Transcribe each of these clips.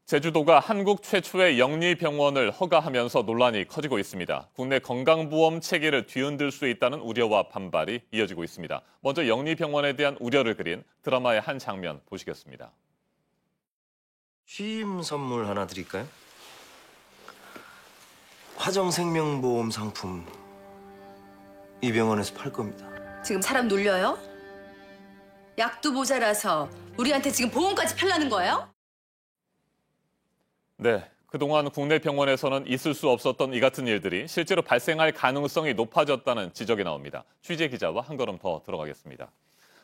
제주도가 한국 최초의 영리병원을 허가하면서 논란이 커지고 있습니다. 국내 건강보험 체계를 뒤흔들 수 있다는 우려와 반발이 이어지고 있습니다. 먼저 영리병원에 대한 우려를 그린 드라마의 한 장면 보시겠습니다. 취임 선물 하나 드릴까요? 화정생명보험 상품 이 병원에서 팔 겁니다. 지금 사람 놀려요? 약도 모자라서 우리한테 지금 보험까지 팔라는 거예요? 네, 그동안 국내 병원에서는 있을 수 없었던 이 같은 일들이 실제로 발생할 가능성이 높아졌다는 지적이 나옵니다. 취재 기자와 한 걸음 더 들어가겠습니다.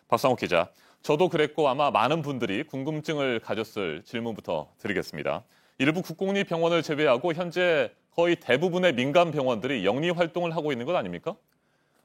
박상욱 기자, 저도 그랬고 아마 많은 분들이 궁금증을 가졌을 질문부터 드리겠습니다. 일부 국공립병원을 제외하고 현재 거의 대부분의 민간 병원들이 영리 활동을 하고 있는 것 아닙니까?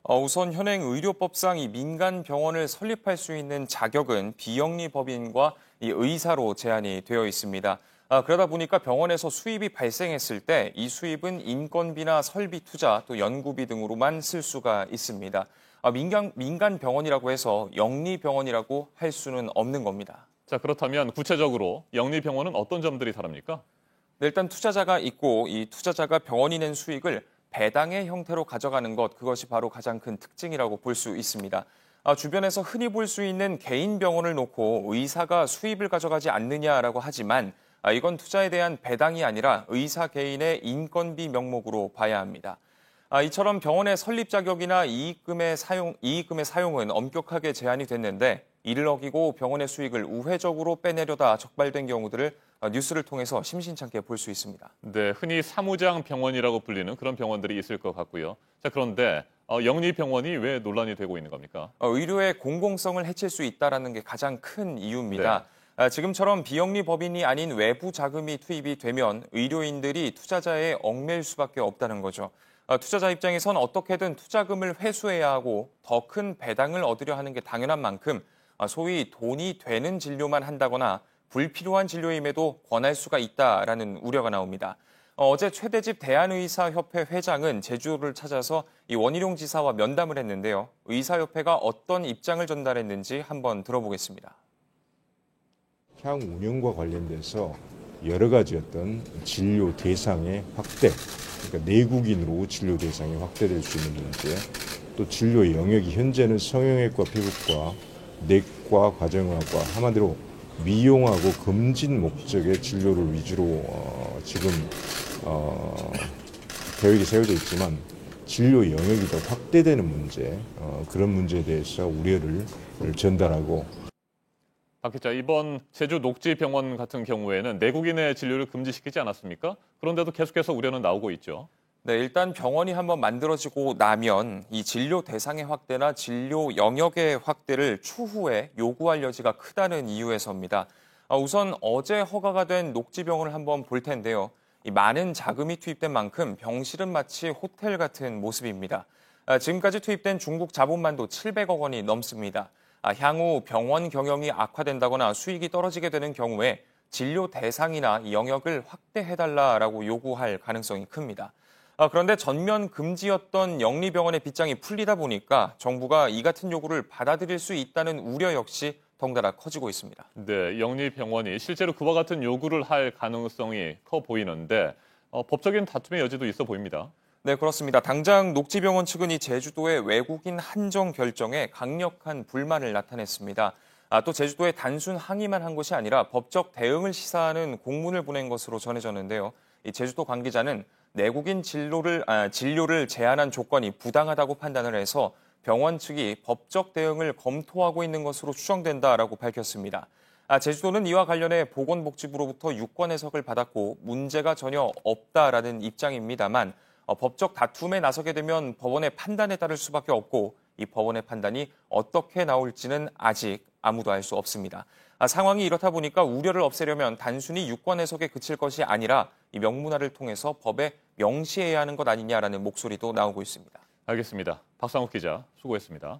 우선 현행 의료법상 이 민간 병원을 설립할 수 있는 자격은 비영리 법인과 이 의사로 제한이 되어 있습니다. 그러다 보니까 병원에서 수입이 발생했을 때 이 수입은 인건비나 설비 투자 또 연구비 등으로만 쓸 수가 있습니다. 민간 병원이라고 해서 영리 병원이라고 할 수는 없는 겁니다. 자, 그렇다면 구체적으로 영리 병원은 어떤 점들이 다릅니까? 네, 일단 투자자가 있고 이 투자자가 병원이 낸 수익을 배당의 형태로 가져가는 것, 그것이 바로 가장 큰 특징이라고 볼 수 있습니다. 주변에서 흔히 볼 수 있는 개인 병원을 놓고 의사가 수입을 가져가지 않느냐라고 하지만 이건 투자에 대한 배당이 아니라 의사 개인의 인건비 명목으로 봐야 합니다. 이처럼 병원의 설립 자격이나 이익금의 사용은 엄격하게 제한이 됐는데 이를 어기고 병원의 수익을 우회적으로 빼내려다 적발된 경우들을 뉴스를 통해서 심심찮게 볼 수 있습니다. 네, 흔히 사무장 병원이라고 불리는 그런 병원들이 있을 것 같고요. 자, 그런데 영리 병원이 왜 논란이 되고 있는 겁니까? 의료의 공공성을 해칠 수 있다는 게 가장 큰 이유입니다. 네. 지금처럼 비영리 법인이 아닌 외부 자금이 투입이 되면 의료인들이 투자자에 얽매일 수밖에 없다는 거죠. 투자자 입장에선 어떻게든 투자금을 회수해야 하고 더 큰 배당을 얻으려 하는 게 당연한 만큼 소위 돈이 되는 진료만 한다거나 불필요한 진료임에도 권할 수가 있다라는 우려가 나옵니다. 어제 최대집 대한의사협회 회장은 제주도를 찾아서 이 원희룡 지사와 면담을 했는데요. 의사협회가 어떤 입장을 전달했는지 한번 들어보겠습니다. 향후 운영과 관련돼서 여러 가지 어떤 진료 대상의 확대, 그러니까 내국인으로 진료 대상이 확대될 수 있는 문제, 또 진료 영역이 현재는 성형외과, 피부과, 내과, 가정의학과, 한마디로 미용하고 금진 목적의 진료를 위주로 지금 계획이 세워져 있지만 진료 영역이 더 확대되는 문제, 그런 문제에 대해서 우려를 전달하고. 박 기자, 이번 제주 녹지병원 같은 경우에는 내국인의 진료를 금지시키지 않았습니까? 그런데도 계속해서 우려는 나오고 있죠. 네, 일단 병원이 한번 만들어지고 나면 이 진료 대상의 확대나 진료 영역의 확대를 추후에 요구할 여지가 크다는 이유에서입니다. 우선 어제 허가가 된 녹지병원을 한번 볼 텐데요. 이 많은 자금이 투입된 만큼 병실은 마치 호텔 같은 모습입니다. 지금까지 투입된 중국 자본만도 700억 원이 넘습니다. 향후 병원 경영이 악화된다거나 수익이 떨어지게 되는 경우에 진료 대상이나 영역을 확대해달라라고 요구할 가능성이 큽니다. 그런데 전면 금지였던 영리병원의 빗장이 풀리다 보니까 정부가 이 같은 요구를 받아들일 수 있다는 우려 역시 덩달아 커지고 있습니다. 네, 영리병원이 실제로 그와 같은 요구를 할 가능성이 커 보이는데 법적인 다툼의 여지도 있어 보입니다. 네, 그렇습니다. 당장 녹지병원 측은 이 제주도의 외국인 한정 결정에 강력한 불만을 나타냈습니다. 또 제주도에 단순 항의만 한 것이 아니라 법적 대응을 시사하는 공문을 보낸 것으로 전해졌는데요. 이 제주도 관계자는 내국인 진료를 제한한 조건이 부당하다고 판단을 해서 병원 측이 법적 대응을 검토하고 있는 것으로 추정된다라고 밝혔습니다. 제주도는 이와 관련해 보건복지부로부터 유권 해석을 받았고 문제가 전혀 없다라는 입장입니다만 법적 다툼에 나서게 되면 법원의 판단에 따를 수밖에 없고 이 법원의 판단이 어떻게 나올지는 아직 아무도 알 수 없습니다. 상황이 이렇다 보니까 우려를 없애려면 단순히 유권 해석에 그칠 것이 아니라 이 명문화를 통해서 법에 명시해야 하는 것 아니냐라는 목소리도 나오고 있습니다. 알겠습니다. 박상욱 기자, 수고했습니다.